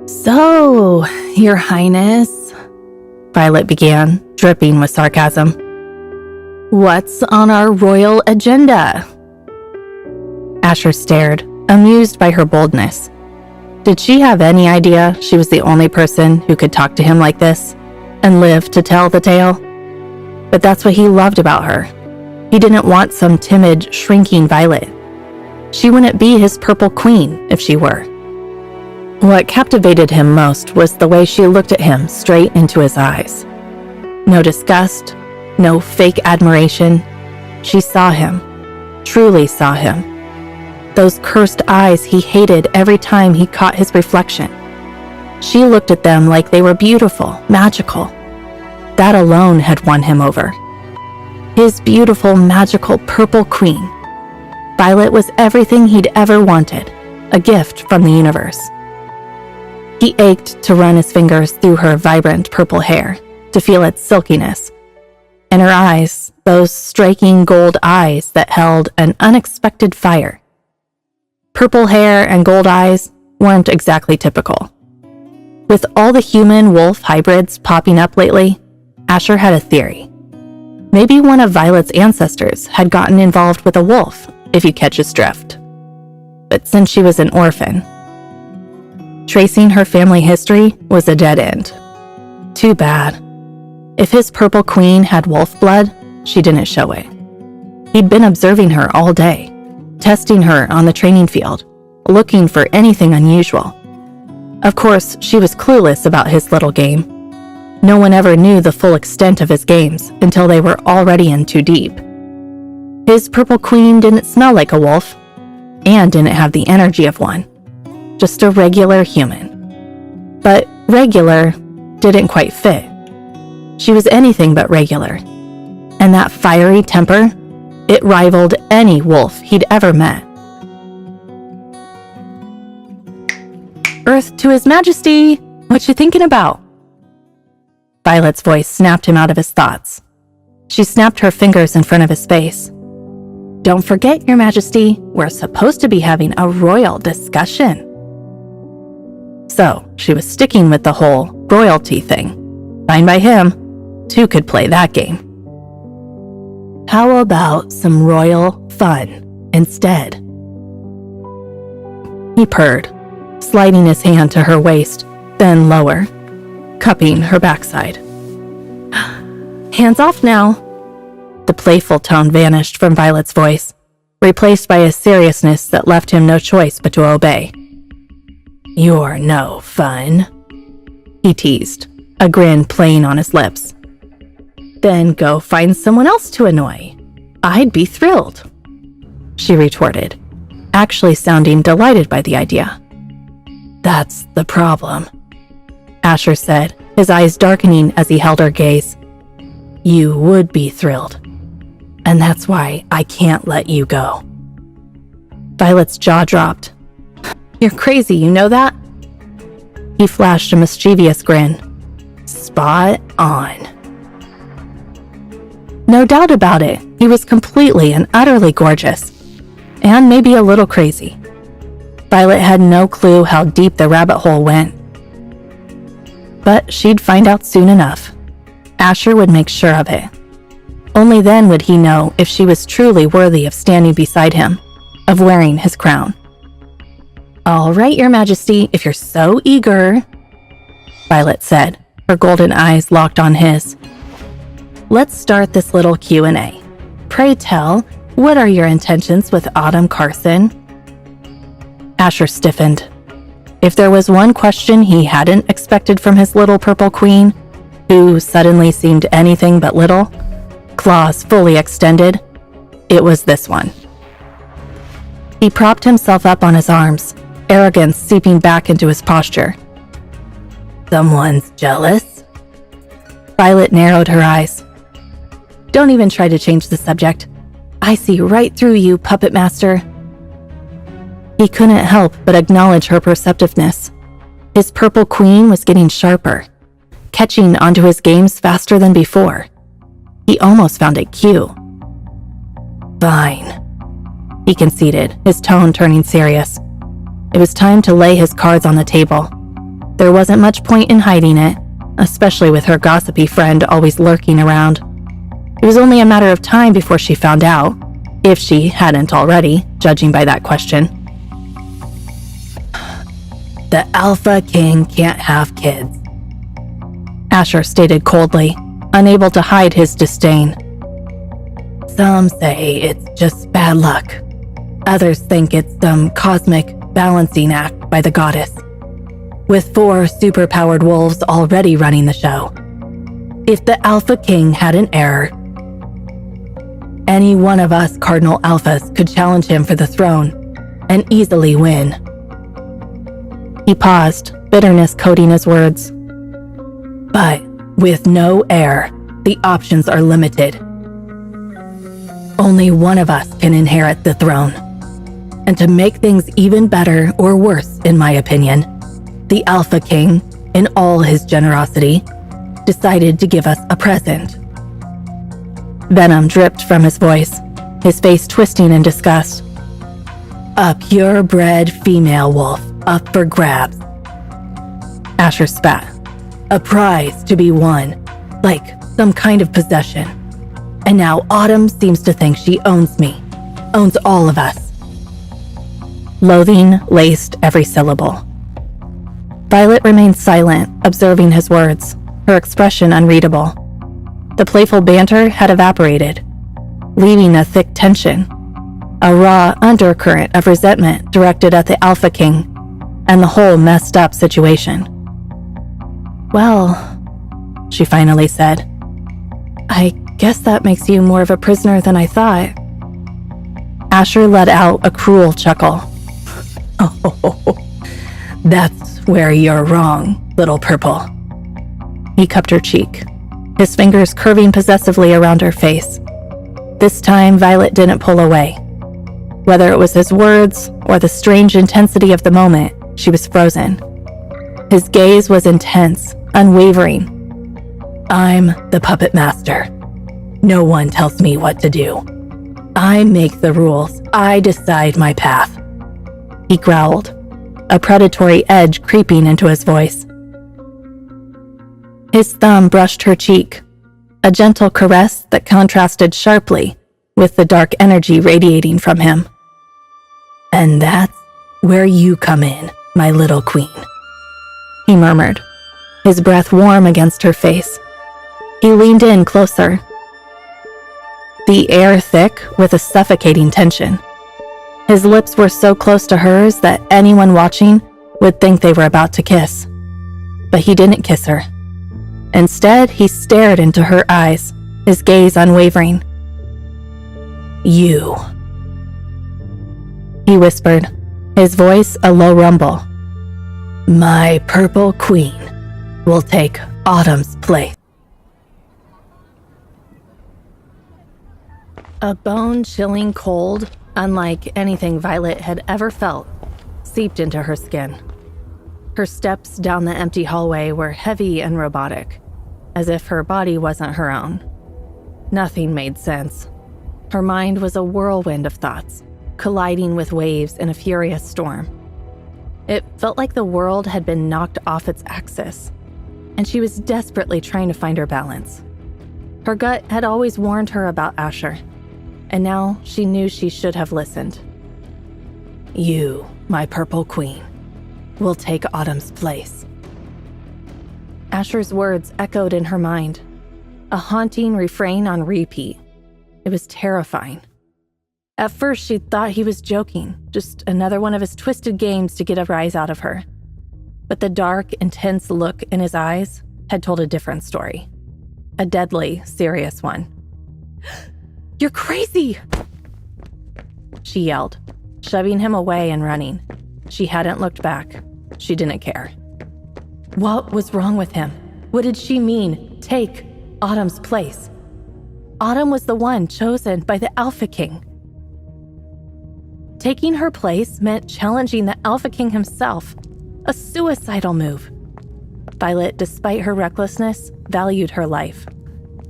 "So, Your Highness," Violet began, dripping with sarcasm. "What's on our royal agenda?" Asher stared, amused by her boldness. Did she have any idea she was the only person who could talk to him like this and live to tell the tale? But that's what he loved about her. He didn't want some timid, shrinking Violet. She wouldn't be his purple queen if she were. What captivated him most was the way she looked at him straight into his eyes. No disgust, no fake admiration. She saw him, truly saw him. Those cursed eyes he hated every time he caught his reflection. She looked at them like they were beautiful, magical. That alone had won him over. His beautiful, magical purple queen. Violet was everything he'd ever wanted, a gift from the universe. He ached to run his fingers through her vibrant purple hair, to feel its silkiness. And her eyes, those striking gold eyes that held an unexpected fire. Purple hair and gold eyes weren't exactly typical. With all the human-wolf hybrids popping up lately, Asher had a theory. Maybe one of Violet's ancestors had gotten involved with a wolf, if you catch his drift. But since she was an orphan, tracing her family history was a dead end. Too bad. If his purple queen had wolf blood, she didn't show it. He'd been observing her all day, testing her on the training field, looking for anything unusual. Of course, she was clueless about his little game. No one ever knew the full extent of his games until they were already in too deep. His purple queen didn't smell like a wolf, and didn't have the energy of one. Just a regular human. But regular didn't quite fit. She was anything but regular. And that fiery temper, it rivaled any wolf he'd ever met. "Earth to His Majesty! What you thinking about?" Violet's voice snapped him out of his thoughts. She snapped her fingers in front of his face. "Don't forget, Your Majesty, we're supposed to be having a royal discussion." So, she was sticking with the whole royalty thing. Fine by him. Two could play that game. How about some royal fun instead? He purred, sliding his hand to her waist, then lower, cupping her backside. "Hands off now." The playful tone vanished from Violet's voice, replaced by a seriousness that left him no choice but to obey. "You're no fun," he teased, a grin playing on his lips. "Then go find someone else to annoy. I'd be thrilled," she retorted, actually sounding delighted by the idea. "That's the problem," Asher said, his eyes darkening as he held her gaze. "You would be thrilled, and that's why I can't let you go." Violet's jaw dropped. "You're crazy, you know that?" He flashed a mischievous grin. "Spot on." No doubt about it, he was completely and utterly gorgeous, and maybe a little crazy. Violet had no clue how deep the rabbit hole went. But she'd find out soon enough. Asher would make sure of it. Only then would he know if she was truly worthy of standing beside him, of wearing his crown. "All right, Your Majesty, if you're so eager," Violet said, her golden eyes locked on his. "Let's start this little Q&A. Pray tell, what are your intentions with Autumn Carson?" Asher stiffened. If there was one question he hadn't expected from his little purple queen, who suddenly seemed anything but little, claws fully extended, it was this one. He propped himself up on his arms, arrogance seeping back into his posture. "Someone's jealous?" Violet narrowed her eyes. "Don't even try to change the subject. I see right through you, puppet master." He couldn't help but acknowledge her perceptiveness. His purple queen was getting sharper, catching onto his games faster than before. He almost found it cute. "Fine," he conceded, his tone turning serious. It was time to lay his cards on the table. There wasn't much point in hiding it, especially with her gossipy friend always lurking around. It was only a matter of time before she found out, if she hadn't already, judging by that question. The Alpha King can't have kids, Asher stated coldly, unable to hide his disdain. Some say it's just bad luck. Others think it's some cosmic balancing act by the goddess, with 4 superpowered wolves already running the show. If the Alpha King had an heir, any one of us Cardinal Alphas could challenge him for the throne and easily win. He paused, bitterness coating his words. But with no heir, the options are limited. Only one of us can inherit the throne. And to make things even better or worse, in my opinion, the Alpha King, in all his generosity, decided to give us a present. Venom dripped from his voice, his face twisting in disgust. A purebred female wolf up for grabs. Asher spat. A prize to be won, like some kind of possession. And now Autumn seems to think she owns me, owns all of us. Loathing laced every syllable. Violet remained silent, observing his words, her expression unreadable. The playful banter had evaporated, leaving a thick tension, a raw undercurrent of resentment directed at the Alpha King and the whole messed up situation. Well, she finally said, I guess that makes you more of a prisoner than I thought. Asher let out a cruel chuckle. Oh, that's where you're wrong, little purple. He cupped her cheek, his fingers curving possessively around her face. This time, Violet didn't pull away. Whether it was his words or the strange intensity of the moment, she was frozen. His gaze was intense, unwavering. I'm the puppet master. No one tells me what to do. I make the rules. I decide my path. He growled, a predatory edge creeping into his voice. His thumb brushed her cheek, a gentle caress that contrasted sharply with the dark energy radiating from him. And that's where you come in, my little queen, he murmured, his breath warm against her face. He leaned in closer, the air thick with a suffocating tension. His lips were so close to hers that anyone watching would think they were about to kiss. But he didn't kiss her. Instead, he stared into her eyes, his gaze unwavering. You, he whispered, his voice a low rumble. My purple queen will take Autumn's place. A bone-chilling cold, unlike anything Violet had ever felt, seeped into her skin. Her steps down the empty hallway were heavy and robotic, as if her body wasn't her own. Nothing made sense. Her mind was a whirlwind of thoughts, colliding with waves in a furious storm. It felt like the world had been knocked off its axis, and she was desperately trying to find her balance. Her gut had always warned her about Asher, and now she knew she should have listened. You, my purple queen, will take Autumn's place. Asher's words echoed in her mind, a haunting refrain on repeat. It was terrifying. At first, she thought he was joking, just another one of his twisted games to get a rise out of her. But the dark, intense look in his eyes had told a different story. A deadly, serious one. You're crazy! She yelled, shoving him away and running. She hadn't looked back. She didn't care. What was wrong with him? What did she mean, take Autumn's place? Autumn was the one chosen by the Alpha King. Taking her place meant challenging the Alpha King himself, a suicidal move. Violet, despite her recklessness, valued her life.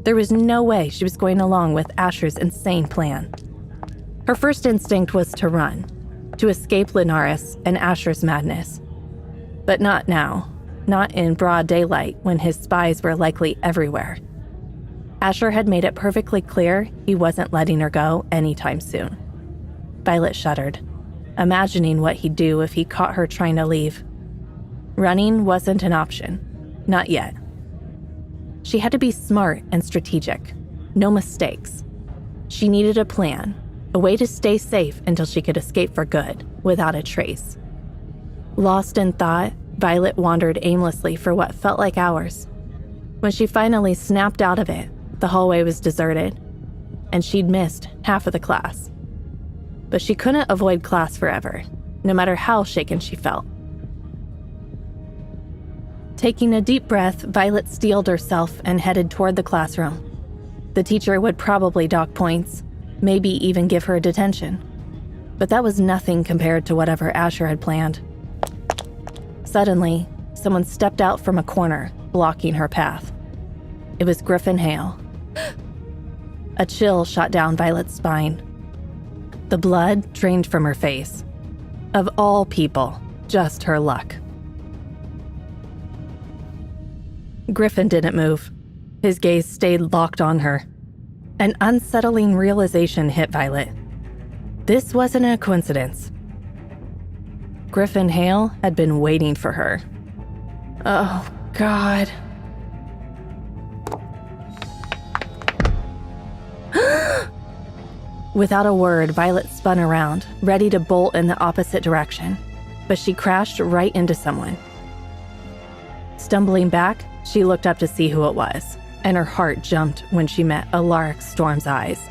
There was no way she was going along with Asher's insane plan. Her first instinct was to run, to escape Lunaris and Asher's madness. But not now. not in broad daylight when his spies were likely everywhere. Asher had made it perfectly clear he wasn't letting her go anytime soon. Violet shuddered, imagining what he'd do if he caught her trying to leave. Running wasn't an option, not yet. She had to be smart and strategic, no mistakes. She needed a plan, a way to stay safe until she could escape for good, without a trace. Lost in thought, Violet wandered aimlessly for what felt like hours. When she finally snapped out of it, the hallway was deserted, and she'd missed half of the class. But she couldn't avoid class forever, no matter how shaken she felt. Taking a deep breath, Violet steeled herself and headed toward the classroom. The teacher would probably dock points, maybe even give her a detention. But that was nothing compared to whatever Asher had planned. Suddenly, someone stepped out from a corner, blocking her path. It was Griffin Hale. A chill shot down Violet's spine. The blood drained from her face. Of all people, just her luck. Griffin didn't move. His gaze stayed locked on her. An unsettling realization hit Violet. This wasn't a coincidence. Griffin Hale had been waiting for her. Oh, God. Without a word, Violet spun around, ready to bolt in the opposite direction, but she crashed right into someone. Stumbling back, she looked up to see who it was, and her heart jumped when she met Alaric Storm's eyes.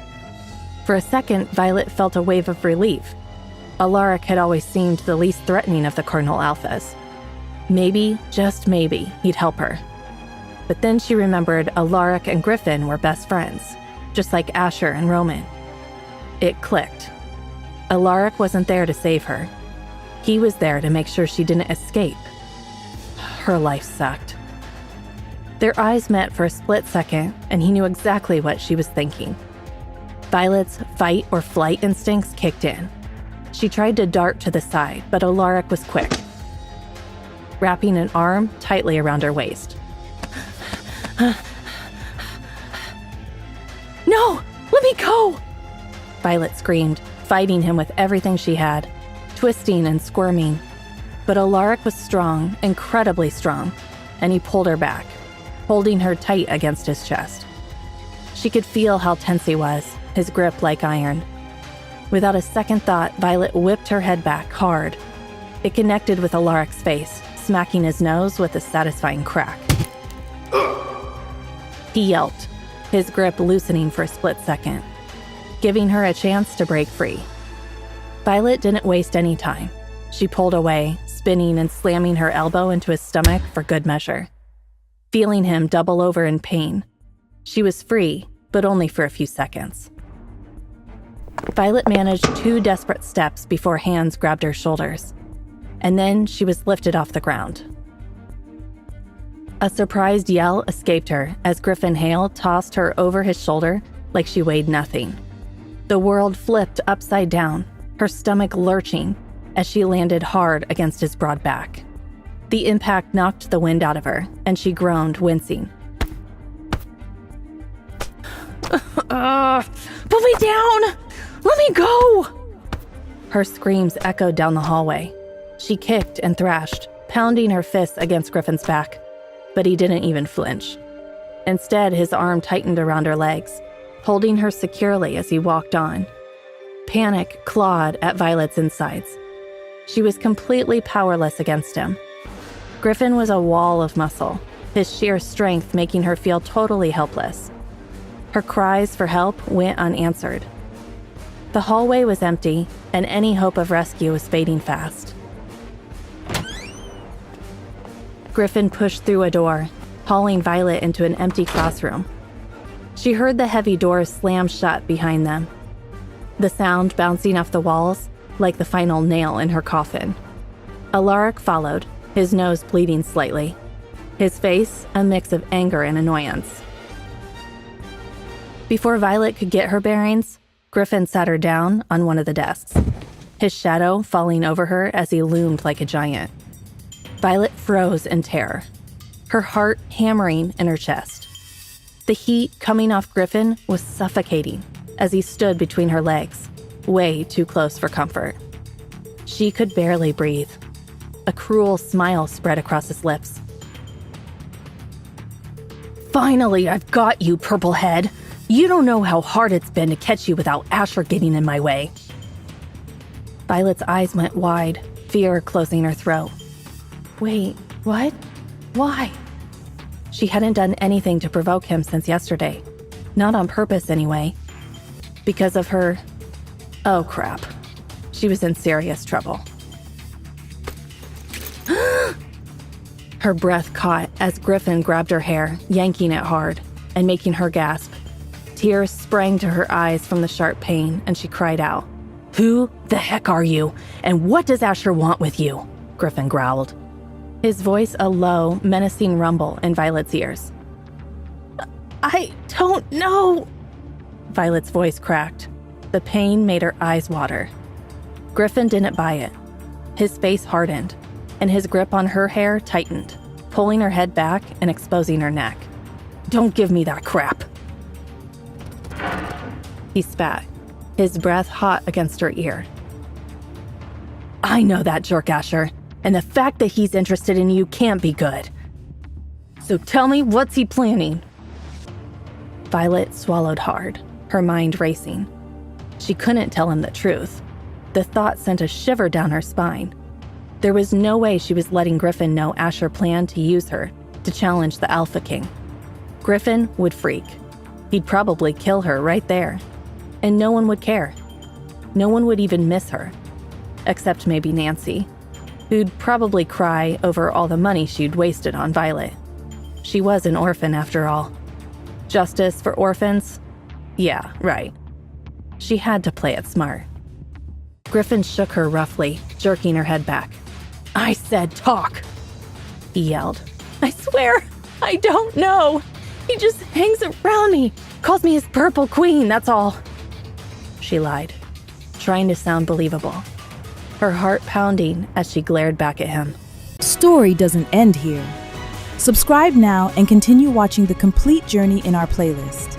For a second, Violet felt a wave of relief. Alaric had always seemed the least threatening of the Cardinal Alphas. Maybe, just maybe, he'd help her. But then she remembered Alaric and Griffin were best friends, just like Asher and Roman. It clicked. Alaric wasn't there to save her. He was there to make sure she didn't escape. Her life sucked. Their eyes met for a split second, and he knew exactly what she was thinking. Violet's fight or flight instincts kicked in. She tried to dart to the side, but Alaric was quick, wrapping an arm tightly around her waist. No! Let me go! Violet screamed, fighting him with everything she had, twisting and squirming. But Alaric was strong, incredibly strong, and he pulled her back, holding her tight against his chest. She could feel how tense he was, his grip like iron. Without a second thought, Violet whipped her head back hard. It connected with Alaric's face, smacking his nose with a satisfying crack. He yelped, his grip loosening for a split second, giving her a chance to break free. Violet didn't waste any time. She pulled away, spinning and slamming her elbow into his stomach for good measure. Feeling him double over in pain, she was free, but only for a few seconds. Violet managed 2 desperate steps before hands grabbed her shoulders, and then she was lifted off the ground. A surprised yell escaped her as Griffin Hale tossed her over his shoulder like she weighed nothing. The world flipped upside down, her stomach lurching as she landed hard against his broad back. The impact knocked the wind out of her, and she groaned, wincing. Put me down! Let me go! Her screams echoed down the hallway. She kicked and thrashed, pounding her fists against Griffin's back, but he didn't even flinch. Instead, his arm tightened around her legs, holding her securely as he walked on. Panic clawed at Violet's insides. She was completely powerless against him. Griffin was a wall of muscle, his sheer strength making her feel totally helpless. Her cries for help went unanswered. The hallway was empty, and any hope of rescue was fading fast. Griffin pushed through a door, hauling Violet into an empty classroom. She heard the heavy doors slam shut behind them, the sound bouncing off the walls like the final nail in her coffin. Alaric followed, his nose bleeding slightly, his face a mix of anger and annoyance. Before Violet could get her bearings, Griffin sat her down on one of the desks, his shadow falling over her as he loomed like a giant. Violet froze in terror, her heart hammering in her chest. The heat coming off Griffin was suffocating as he stood between her legs, way too close for comfort. She could barely breathe. A cruel smile spread across his lips. "Finally, I've got you, Purplehead. You don't know how hard it's been to catch you without Asher getting in my way." Violet's eyes went wide, fear closing her throat. Wait, what? Why? She hadn't done anything to provoke him since yesterday. Not on purpose, anyway. Because of her... Oh, crap. She was in serious trouble. Her breath caught as Griffin grabbed her hair, yanking it hard and making her gasp. Tears sprang to her eyes from the sharp pain, and she cried out. "Who the heck are you? And what does Asher want with you?" Griffin growled, his voice a low, menacing rumble in Violet's ears. "I don't know." Violet's voice cracked. The pain made her eyes water. Griffin didn't buy it. His face hardened, and his grip on her hair tightened, pulling her head back and exposing her neck. "Don't give me that crap." He spat, his breath hot against her ear. "I know that jerk, Asher, and the fact that he's interested in you can't be good. So tell me, what's he planning?" Violet swallowed hard, her mind racing. She couldn't tell him the truth. The thought sent a shiver down her spine. There was no way she was letting Griffin know Asher planned to use her to challenge the Alpha King. Griffin would freak. He'd probably kill her right there. And no one would care. No one would even miss her. Except maybe Nancy, who'd probably cry over all the money she'd wasted on Violet. She was an orphan after all. Justice for orphans? Yeah, right. She had to play it smart. Griffin shook her roughly, jerking her head back. "I said talk!" he yelled. "I swear, I don't know. He just hangs around me, calls me his purple queen, that's all." She lied, trying to sound believable, her heart pounding as she glared back at him. Story doesn't end here. Subscribe now and continue watching the complete journey in our playlist.